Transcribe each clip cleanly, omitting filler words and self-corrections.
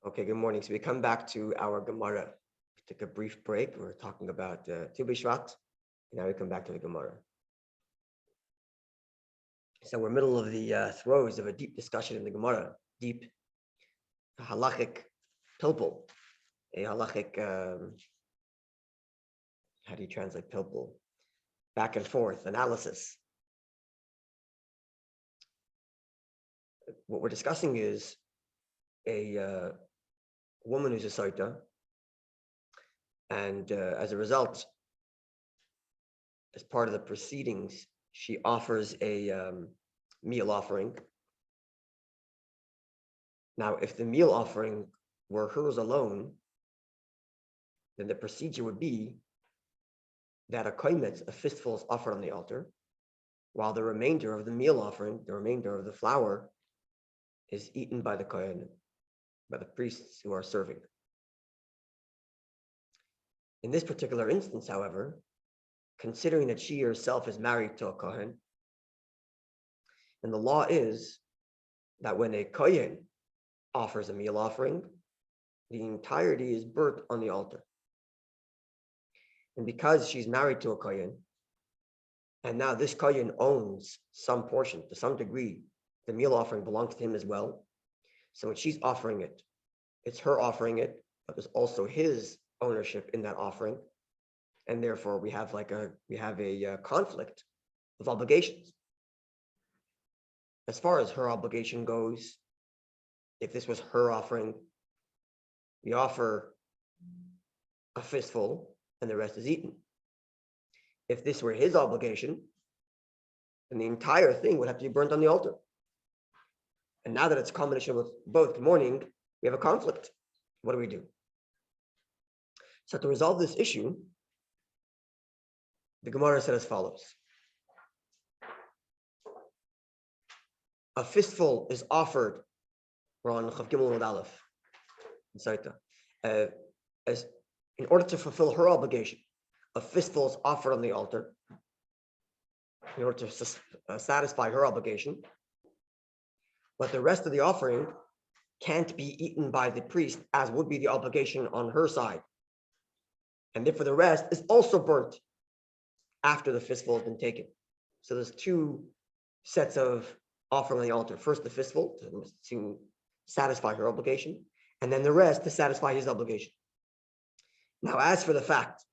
Okay, good morning. So we come back to our Gemara. We took a brief break. We were talking about Tu B'Shvat. Now we come back to the Gemara. So we're middle of the throes of a deep discussion in the Gemara, deep halachic pilpul, a halachic, how do you translate pilpul? Back and forth analysis. What we're discussing is a woman who's a Sotah, and as a result, as part of the proceedings, she offers a meal offering. Now, if the meal offering were hers alone, then the procedure would be that a koimetz, a fistful, is offered on the altar, while the remainder of the meal offering, the remainder of the flour, is eaten by the kohen, by the priests who are serving. In this particular instance, however, considering that she herself is married to a kohen, and the law is that when a kohen offers a meal offering, the entirety is burnt on the altar. And because she's married to a kohen, and now this kohen owns some portion, to some degree, the meal offering belongs to him as well. So when she's offering it, it's her offering it, but there's also his ownership in that offering. And therefore we have a conflict of obligations. As far as her obligation goes, if this was her offering, we offer a fistful and the rest is eaten. If this were his obligation, then the entire thing would have to be burnt on the altar. And now that it's a combination with both, good morning, we have a conflict. What do we do? So to resolve this issue, the Gemara said as follows. A fistful is offered, we're on Chav Gimel and Aleph, as in order to fulfill her obligation, a fistful is offered on the altar in order to satisfy her obligation. But the rest of the offering can't be eaten by the priest, as would be the obligation on her side. And therefore the rest is also burnt after the fistful has been taken. So there's two sets of offering on the altar. First, the fistful to satisfy her obligation, and then the rest to satisfy his obligation. Now, as for the fact,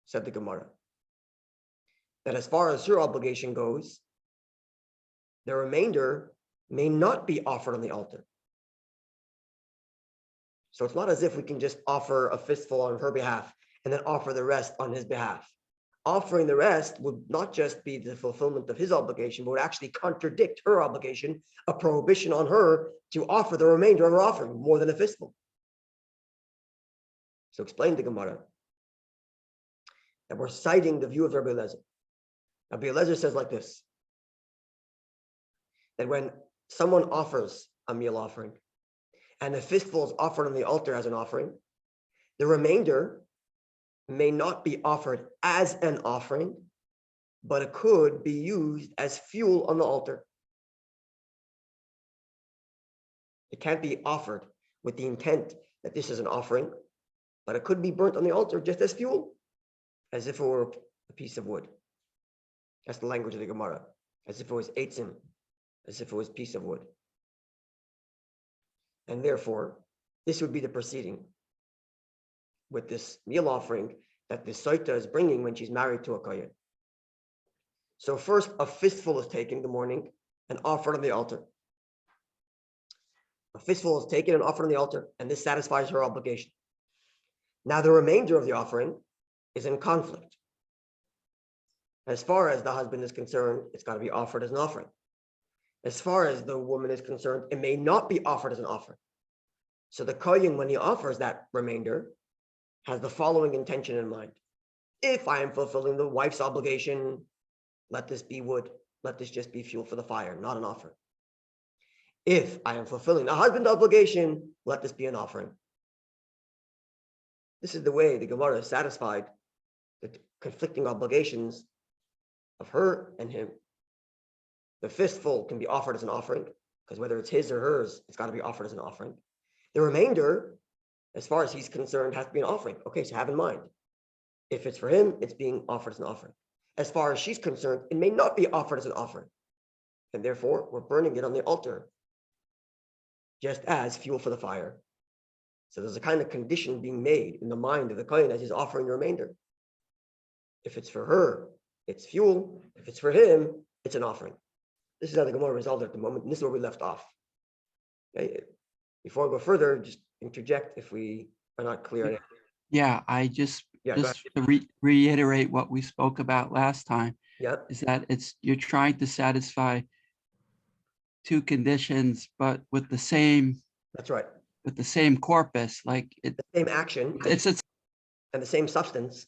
said the Gemara, that as far as her obligation goes, the remainder may not be offered on the altar. So it's not as if we can just offer a fistful on her behalf and then offer the rest on his behalf. Offering the rest would not just be the fulfillment of his obligation, but would actually contradict her obligation, a prohibition on her to offer the remainder of her offering, more than a fistful. So explain the Gemara that we're citing the view of Rabbi Eliezer. Rabbi Eliezer says like this, that when someone offers a meal offering and a fistful is offered on the altar as an offering, the remainder may not be offered as an offering, but it could be used as fuel on the altar. It can't be offered with the intent that this is an offering, but it could be burnt on the altar just as fuel, as if it were a piece of wood. That's the language of the Gemara, as if it was eitzim, as if it was a piece of wood. And therefore, this would be the proceeding with this meal offering that the Sotah is bringing when she's married to a kohen. So first, a fistful is taken in the morning and offered on the altar. A fistful is taken and offered on the altar, and this satisfies her obligation. Now the remainder of the offering is in conflict. As far as the husband is concerned, it's got to be offered as an offering. As far as the woman is concerned, it may not be offered as an offering. So the kohen, when he offers that remainder, has the following intention in mind. If I am fulfilling the wife's obligation, let this be wood. Let this just be fuel for the fire, not an offering. If I am fulfilling the husband's obligation, let this be an offering. This is the way the Gemara is satisfied the conflicting obligations of her and him. The fistful can be offered as an offering, because whether it's his or hers, it's got to be offered as an offering. The remainder, as far as he's concerned, has to be an offering. Okay, so have in mind, if it's for him, it's being offered as an offering. As far as she's concerned, it may not be offered as an offering. And therefore, we're burning it on the altar, just as fuel for the fire. So there's a kind of condition being made in the mind of the kohen as he's offering the remainder. If it's for her, it's fuel. If it's for him, it's an offering. This is how the Gemara resolved it at the moment, and this is where we left off. Okay? Before I go further, just interject if we are not clear. Yeah, I just Yeah, to reiterate what we spoke about last time. Yeah. Is that you're trying to satisfy two conditions, but with the same. That's right. With the same corpus, like the same action. It's and the same substance.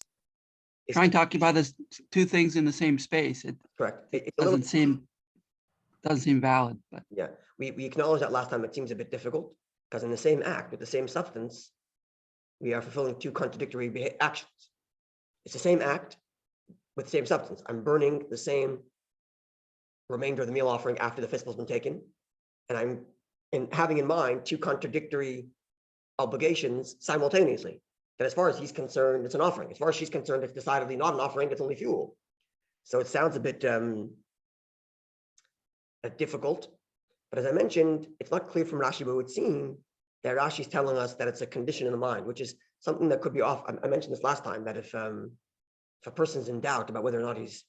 Trying to occupy this two things in the same space. Correct. It doesn't seem valid, but yeah, we acknowledged that last time. It seems a bit difficult because in the same act with the same substance, we are fulfilling two contradictory actions. It's the same act with the same substance. I'm burning the same remainder of the meal offering after the fistful has been taken, and I'm having in mind two contradictory obligations simultaneously. That as far as he's concerned, it's an offering. As far as she's concerned, it's decidedly not an offering, it's only fuel. So it sounds a bit difficult. But as I mentioned, it's not clear from Rashi, but it would seem that Rashi's telling us that it's a condition in the mind, which is something that could be off. I mentioned this last time, that if a person's in doubt about whether or not he's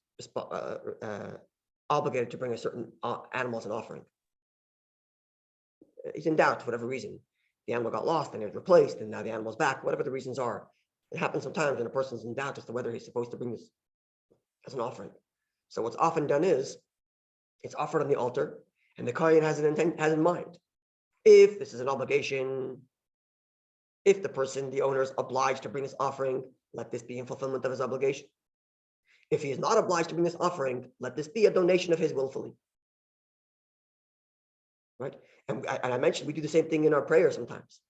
obligated to bring a certain animal as an offering, he's in doubt for whatever reason. The animal got lost and it was replaced, and now the animal's back, whatever the reasons are. It happens sometimes when a person's in doubt as to whether he's supposed to bring this as an offering. So what's often done is it's offered on the altar, and the kohen has in mind, if this is an obligation, if the owner is obliged to bring this offering, let this be in fulfillment of his obligation. If he is not obliged to bring this offering, let this be a donation of his willfully. Right? And I mentioned we do the same thing in our prayer sometimes.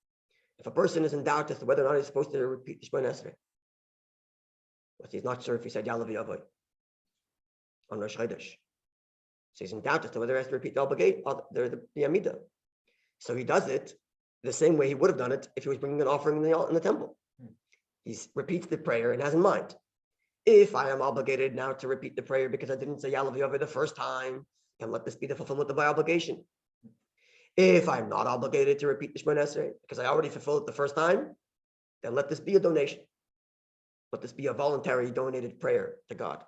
If a person is in doubt as to whether or not he's supposed to repeat the Shemona Esrei, but he's not sure if he said Yalav Yavoy on Rosh Chodesh, so he's in doubt as to whether he has to repeat the obligation, the Amidah. So he does it the same way he would have done it if he was bringing an offering in the temple. He repeats the prayer and has in mind, if I am obligated now to repeat the prayer because I didn't say Yalav Yavoy the first time, then let this be the fulfillment of my obligation. If I'm not obligated to repeat the Shemona Esrei because I already fulfilled it the first time, then let this be a donation. Let this be a voluntary donated prayer to God.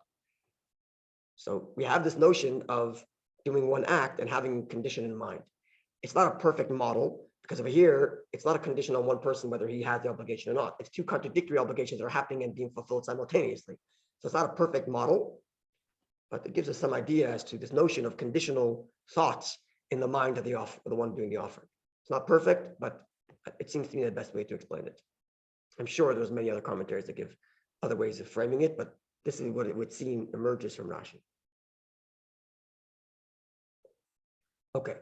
So we have this notion of doing one act and having condition in mind. It's not a perfect model because over here, it's not a condition on one person whether he has the obligation or not. It's two contradictory obligations that are happening and being fulfilled simultaneously. So it's not a perfect model, but it gives us some idea as to this notion of conditional thoughts in the mind of the one doing the offering. It's not perfect, but it seems to me the best way to explain it. I'm sure there's many other commentaries that give other ways of framing it, but this is what it would seem emerges from Rashi. Okay,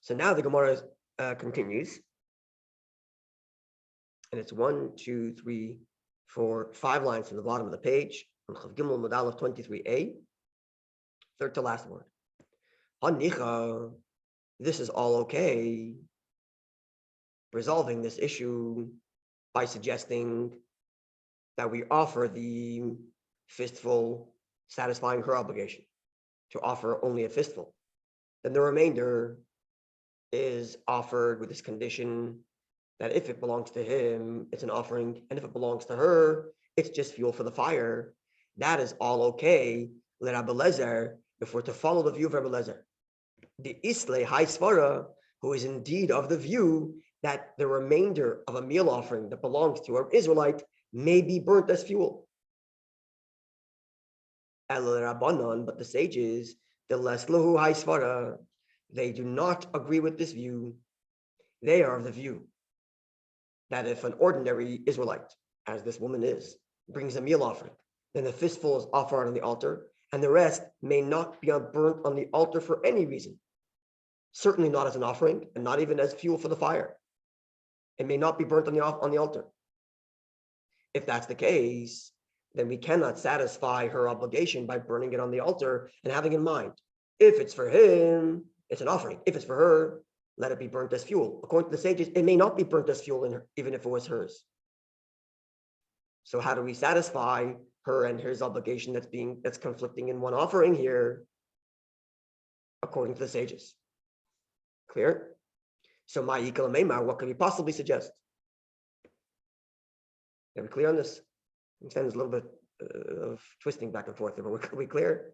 so now the Gemara continues, and it's 1, 2, 3, 4, 5 lines from the bottom of the page on Chav Gimel Modal of 23a, third to last word. Hanicha. This is all okay, resolving this issue by suggesting that we offer the fistful, satisfying her obligation to offer only a fistful. Then the remainder is offered with this condition that if it belongs to him, it's an offering, and if it belongs to her, it's just fuel for the fire. That is all okay, let Rabbi Lezer, if we're to follow the view of Rabbi Lezer. The Islay High Svara, who is indeed of the view that the remainder of a meal offering that belongs to an Israelite may be burnt as fuel. El Rabbanon, but the sages, the Leslahu High Svara, they do not agree with this view. They are of the view that if an ordinary Israelite, as this woman is, brings a meal offering, then the fistful is offered on the altar, and the rest may not be burnt on the altar for any reason. Certainly not as an offering, and not even as fuel for the fire. It may not be burnt on the altar. If that's the case, then we cannot satisfy her obligation by burning it on the altar and having in mind, if it's for him, it's an offering. If it's for her, let it be burnt as fuel. According to the sages, it may not be burnt as fuel even if it was hers. So how do we satisfy her and his obligation that's conflicting in one offering here, according to the sages? Clear? So ma'ikal meimar, what can we possibly suggest? Are we clear on this? I understand there's a little bit of twisting back and forth, but are we clear?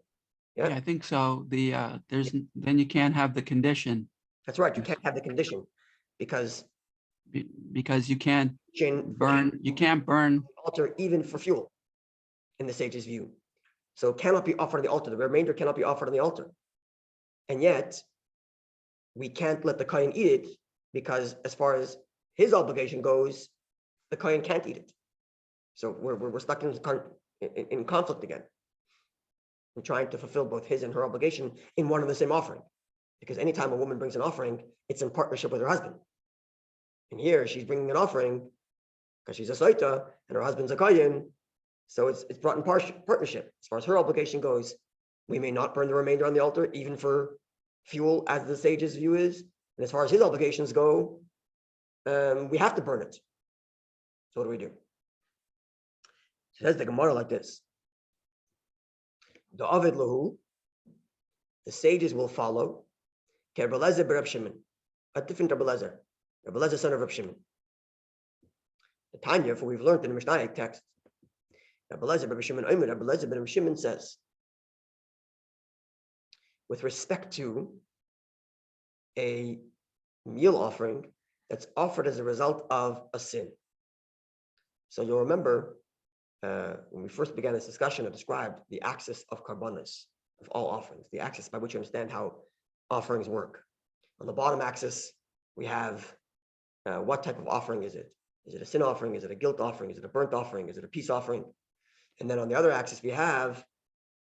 Yeah, I think so. Then you can't have the condition. That's right. You can't have the condition because you can't burn. You can't burn altar even for fuel, in the sage's view. So it cannot be offered on the altar. The remainder cannot be offered on the altar, and yet we can't let the kohen eat it because, as far as his obligation goes, the kohen can't eat it. So we're stuck in conflict again. We're trying to fulfill both his and her obligation in one and the same offering. Because anytime a woman brings an offering, it's in partnership with her husband. And here she's bringing an offering because she's a Sotah and her husband's a kohen. So it's brought in partnership. As far as her obligation goes, we may not burn the remainder on the altar, even for fuel, as the sage's view is. And as far as his obligations go, we have to burn it. So what do we do? Says the Gemara like this: the Avid Lahu, the sages will follow Rabbi Lezer bar Reb Shimon, a different Rabbi Lezer, Rabbi Lezer son of Reb Shimon. The Tanya, for we've learned in the Mishnah text, Rabbi Lezer bar Reb Shimon, Rabbi Lezer bar Reb Shimon says, with respect to a meal offering that's offered as a result of a sin. So you'll remember when we first began this discussion, I described the axis of karbanos, of all offerings, the axis by which you understand how offerings work. On the bottom axis, we have what type of offering is it? Is it a sin offering? Is it a guilt offering? Is it a burnt offering? Is it a peace offering? And then on the other axis, we have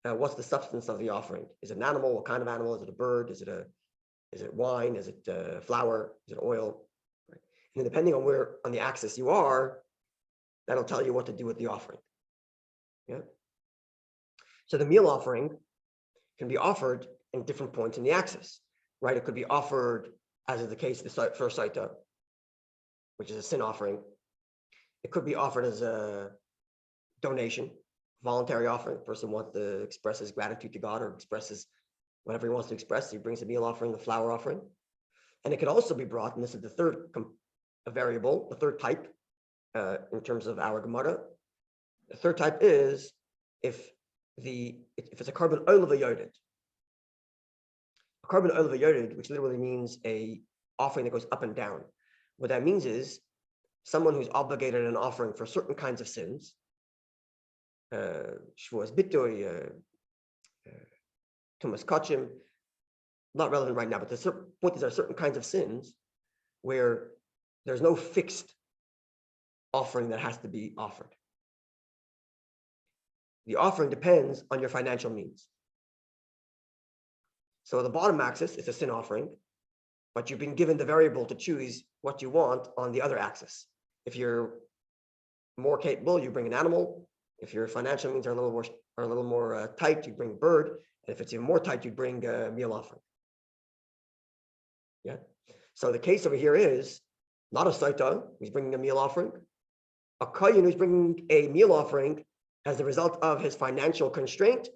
what's the substance of the offering? Is it an animal? What kind of animal? Is it a bird? Is it wine? Is it flour? Is it oil? Right. And then depending on where on the axis you are, that'll tell you what to do with the offering. Yeah. So the meal offering can be offered in different points in the axis, right? It could be offered, as is the case, the first Sotah, which is a sin offering. It could be offered as a donation, voluntary offering. The person wants to express his gratitude to God or expresses whatever he wants to express. He brings a meal offering, the flour offering. And it could also be brought, and this is the third variable, the third type in terms of our Gemara. The third type is if it's a carbon oil of a yodid. A carbon oil of a yodid, which literally means a offering that goes up and down. What that means is someone who's obligated an offering for certain kinds of sins, shvuas bitoy, tumas kachim, not relevant right now, but the point is there are certain kinds of sins where there's no fixed offering that has to be offered. The offering depends on your financial means. So the bottom axis is a sin offering, but you've been given the variable to choose what you want on the other axis. If you're more capable, you bring an animal. If your financial means are a little more tight, you bring a bird. And if it's even more tight, you bring a meal offering. Yeah. So the case over here is not a Sotah who's bringing a meal offering. A kohen who's bringing a meal offering as a result of his financial constraint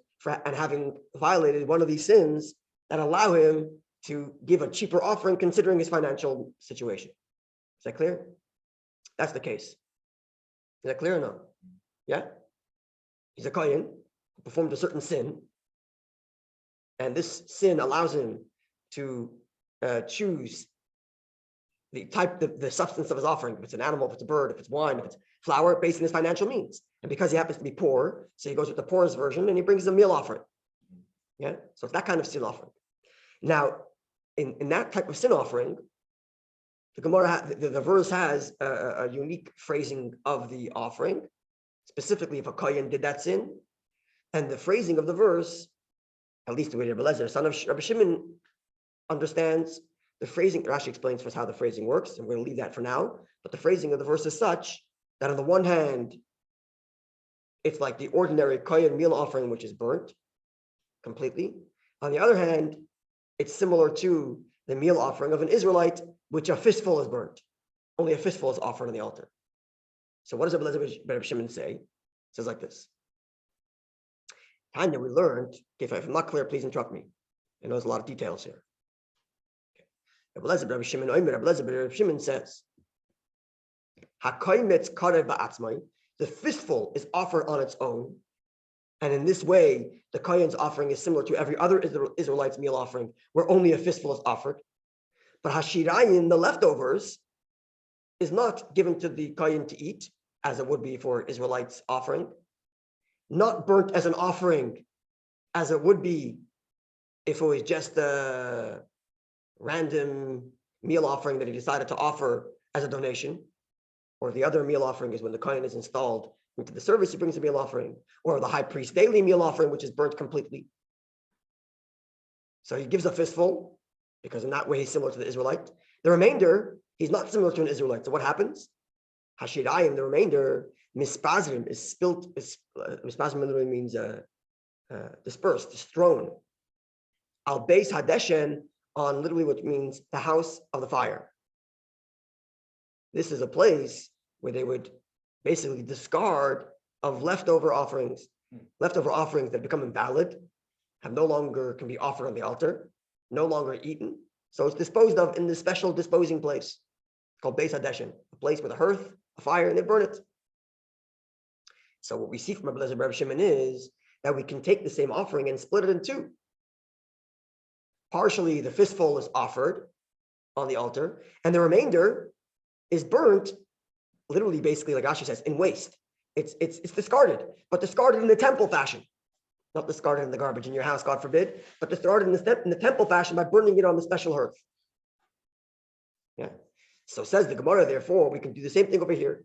and having violated one of these sins that allow him to give a cheaper offering considering his financial situation. Is that clear? That's the case. Is that clear or no? Yeah? He's a kohen who performed a certain sin, and this sin allows him to choose the type, the substance of his offering, if it's an animal, if it's a bird, if it's wine, if it's flour, based on his financial means. And because he happens to be poor, so he goes with the poorest version and he brings a meal offering. Yeah, so it's that kind of sin offering. Now, in that type of sin offering, the Gemara, the verse has a unique phrasing of the offering, specifically if a kohen did that sin. And the phrasing of the verse, at least the way Rabbi Lezer, son of Rabbi Shimon, understands the phrasing. Rashi explains for us how the phrasing works, and we're going to leave that for now. But the phrasing of the verse is such that on the one hand, it's like the ordinary kohen meal offering, which is burnt completely. On the other hand, it's similar to the meal offering of an Israelite, which a fistful is burnt. Only a fistful is offered on the altar. So what does Rabbi Shimon say? It says like this. Tanya, we learned, if I'm not clear, please interrupt me. I know there's a lot of details here. Rabbi Shimon says, the fistful is offered on its own. And in this way, the Kohen's offering is similar to every other Israelite's meal offering, where only a fistful is offered. But Hashirayim, the leftovers, is not given to the Kohen to eat, as it would be for Israelites' offering, not burnt as an offering, as it would be if it was just a random meal offering that he decided to offer as a donation, or the other meal offering is when the Kohen is installed into the service, he brings a meal offering, or the high priest daily meal offering, which is burnt completely. So he gives a fistful, because in that way he's similar to the Israelite. The remainder, he's not similar to an Israelite. So what happens? Hashirayim, the remainder, mispazrim, is spilt. Mispazrim literally means dispersed, strown. Al beis hadeshen, on literally what means the house of the fire. This is a place where they would basically discard of leftover offerings that become invalid, have no longer can be offered on the altar, no longer eaten. So it's disposed of in this special disposing place called Beis Hadeshen, a place with a hearth, a fire, and they burn it. So what we see from Rabbi Shimon is that we can take the same offering and split it in two. Partially, the fistful is offered on the altar, and the remainder is burnt, literally, basically, like Ashi says, in waste. It's discarded, but discarded in the temple fashion. Not discarded in the garbage in your house, God forbid, but discarded in the temple fashion by burning it on the special hearth. Yeah. So says the Gemara, therefore, we can do the same thing over here.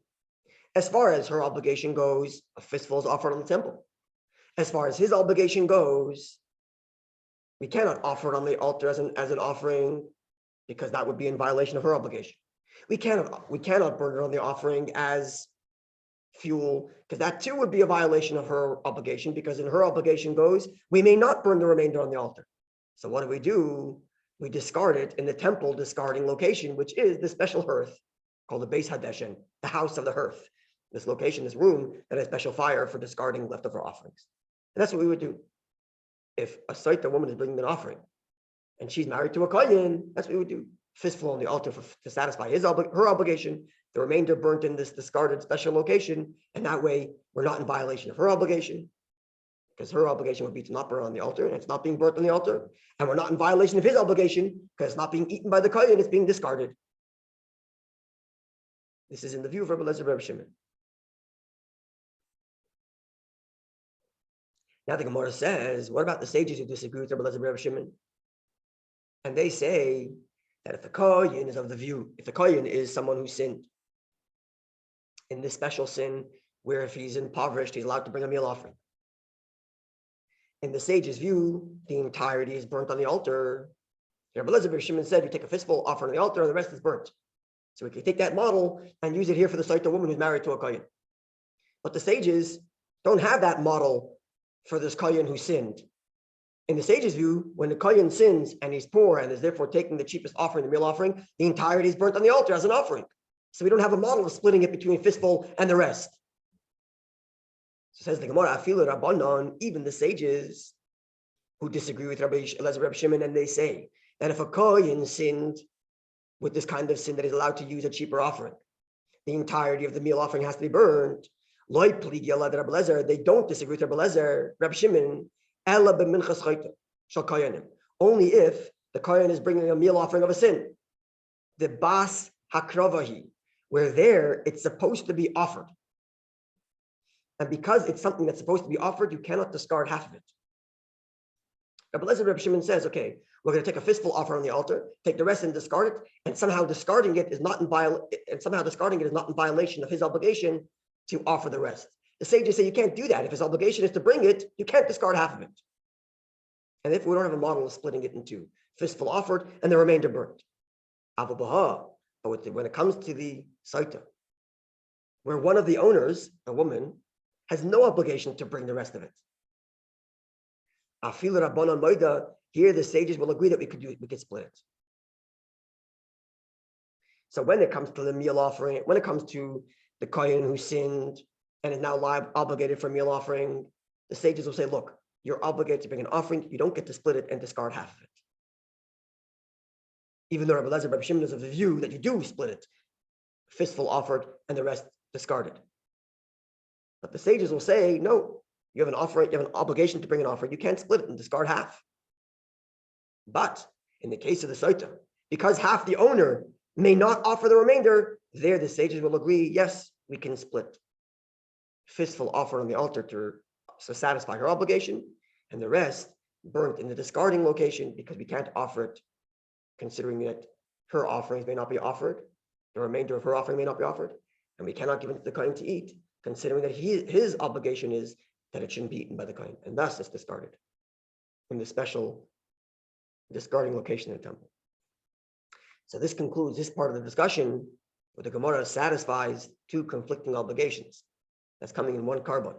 As far as her obligation goes, a fistful is offered on the temple. As far as his obligation goes, we cannot offer it on the altar as an offering, because that would be in violation of her obligation. We cannot burn it on the offering as fuel, because that too would be a violation of her obligation, because in her obligation goes, we may not burn the remainder on the altar. So what do? We discard it in the temple discarding location, which is the special hearth called the Beis Hadeshen, the house of the hearth. This location, this room that has special fire for discarding leftover offerings. And that's what we would do. If a Sotah woman is bringing an offering and she's married to a Kohen, that's what we would do. Fistful on the altar to satisfy her obligation, the remainder burnt in this discarded special location, and that way we're not in violation of her obligation, because her obligation would be to not burn on the altar, and it's not being burnt on the altar, and we're not in violation of his obligation, because it's not being eaten by the Kohen, it's being discarded. This is in the view of Rabbi Shimon. Now the Gemara says, what about the sages who disagree with Rabbi Shimon? And they say that if the Kohen is of the view, if the Kohen is someone who sinned in this special sin, where if he's impoverished, he's allowed to bring a meal offering. In the sage's view, the entirety is burnt on the altar. Rabbi Shimon said, you take a fistful, offer on the altar, and the rest is burnt. So we can take that model and use it here for the Sotah woman who's married to a Kohen. But the sages don't have that model for this Kohen who sinned. In the sage's view, when the Kohen sins and he's poor and is therefore taking the cheapest offering, the meal offering, the entirety is burnt on the altar as an offering. So we don't have a model of splitting it between fistful and the rest. So says the Gemara, Afilu Rabbanon, even the sages who disagree with Rabbi Shimon, and they say that if a Kohen sinned with this kind of sin that is allowed to use a cheaper offering, the entirety of the meal offering has to be burned. They don't disagree with Rabbi Shimon, only if the Kohen is bringing a meal offering of a sin. The bas hakravahi, where there it's supposed to be offered. And because it's something that's supposed to be offered, you cannot discard half of it. Rabbi Shimon says, okay, we're going to take a fistful offer on the altar, take the rest and discard it, and somehow discarding it is not in violation of his obligation to offer the rest. The sages say you can't do that. If his obligation is to bring it, you can't discard half of it. And if we don't have a model of splitting it into fistful offered and the remainder burnt. But when it comes to the Sotah, where one of the owners, a woman, has no obligation to bring the rest of it. Here the sages will agree that we could split it. So when it comes to the meal offering, when it comes to the kohen who sinned and is now obligated for a meal offering, the sages will say, look, you're obligated to bring an offering. You don't get to split it and discard half of it. Even though Rabbi Lezer, Rabbi Shimon is of the view that you do split it, fistful offered and the rest discarded. But the sages will say, no, you have an offering, you have an obligation to bring an offering. You can't split it and discard half. But in the case of the Sotah, because half the owner may not offer the remainder, there the sages will agree, yes, we can split. Fistful offered on the altar to satisfy her obligation, and the rest burnt in the discarding location because we can't offer it, considering that her offerings may not be offered, the remainder of her offering may not be offered, and we cannot give it to the kohen to eat, considering that his obligation is that it shouldn't be eaten by the kohen, and thus it's discarded in the special discarding location in the temple. So this concludes this part of the discussion where the Gemara satisfies two conflicting obligations that's coming in one carbon.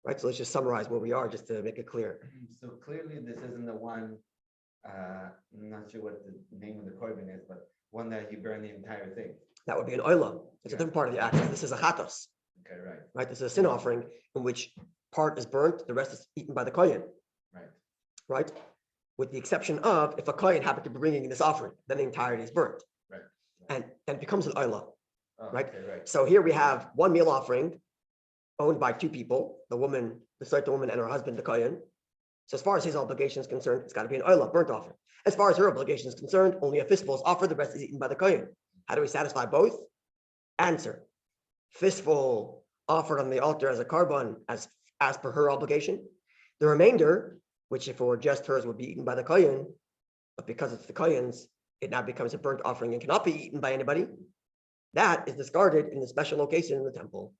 Right, so let's just summarize where we are just to make it clear. So clearly this isn't the one, I'm not sure what the name of the korban is, but one that you burn the entire thing. That would be an oila. It's a different part of the act. This is a chatos. Okay, right. Right, this is a sin offering in which part is burnt, the rest is eaten by the kohen. Right. Right, with the exception of if a kohen happened to be bringing this offering, then the entirety is burnt. Right. And it becomes an oila. Oh, Right. Okay, right. So here we have one meal offering owned by two people, the woman, the Sotah woman and her husband, the kohen. So as far as his obligation is concerned, it's got to be an oila, burnt offering. As far as her obligation is concerned, only a fistful is offered, the rest is eaten by the kohen. How do we satisfy both? Answer: fistful offered on the altar as a carbon as per her obligation. The remainder, which if it were just hers, would be eaten by the kohen, but because it's the kohen's, it now becomes a burnt offering and cannot be eaten by anybody. That is discarded in the special location in the temple.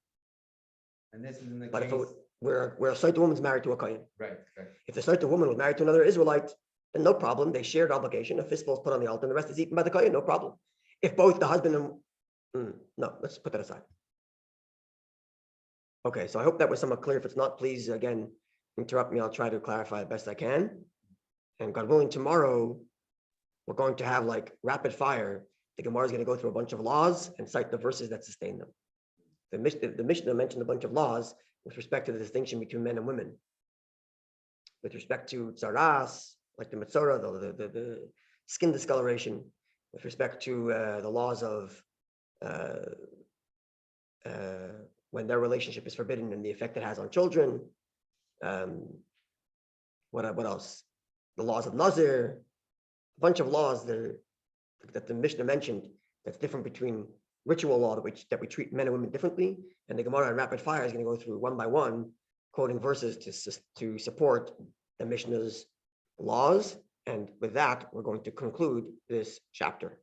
And this is in the But case. if it where a Sotah woman's married to a kohen, Right, right. if the Sotah woman was married to another Israelite, then no problem. They shared obligation. A fistful is put on the altar, and the rest is eaten by the kohen. No problem. If both the husband and no, let's put that aside. Okay, so I hope that was somewhat clear. If it's not, please again interrupt me. I'll try to clarify the best I can. And God willing, tomorrow we're going to have like rapid fire. The Gemara is going to go through a bunch of laws and cite the verses that sustain them. The Mishnah mentioned a bunch of laws with respect to the distinction between men and women. With respect to tzaras, like the Metzora, the skin discoloration. With respect to the laws of when their relationship is forbidden and the effect it has on children. What else? The laws of Nazir. A bunch of laws that the Mishnah mentioned that's different between ritual law that we treat men and women differently, and the Gemara in rapid fire is going to go through one by one, quoting verses to support the Mishnah's laws. And with that, we're going to conclude this chapter.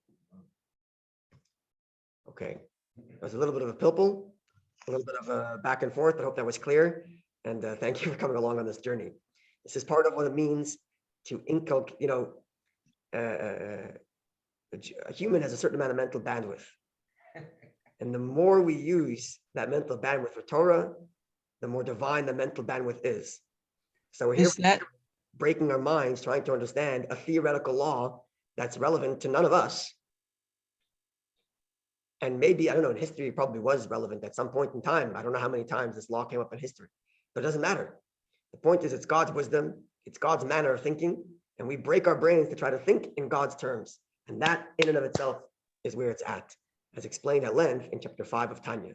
Okay, it was a little bit of a pilpul, a little bit of a back and forth, but I hope that was clear. And thank you for coming along on this journey. This is part of what it means to inculcate, a human has a certain amount of mental bandwidth. And the more we use that mental bandwidth for Torah, the more divine the mental bandwidth is. So we're here breaking our minds, trying to understand a theoretical law that's relevant to none of us. And maybe, I don't know, in history, it probably was relevant at some point in time. I don't know how many times this law came up in history, but it doesn't matter. The point is, it's God's wisdom, it's God's manner of thinking, and we break our brains to try to think in God's terms. And that in and of itself is where it's at, as explained at length in chapter 5 of Tanya.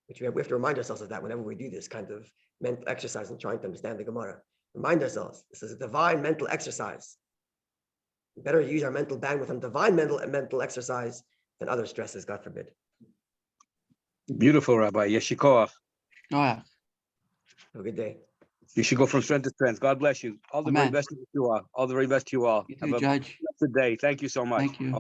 Which we have to remind ourselves of that whenever we do this kind of mental exercise and trying to understand the Gemara. Remind ourselves, this is a divine mental exercise. We better use our mental bandwidth on divine mental exercise than other stresses, God forbid. Beautiful, Rabbi. Yeshikoach. Oh, yeah. Have a good day. You should go from strength to strength. God bless you. All the very Amen. best to you all. All the very best to you all. You Have too, a Judge. blessed day. Thank you so much. Thank you.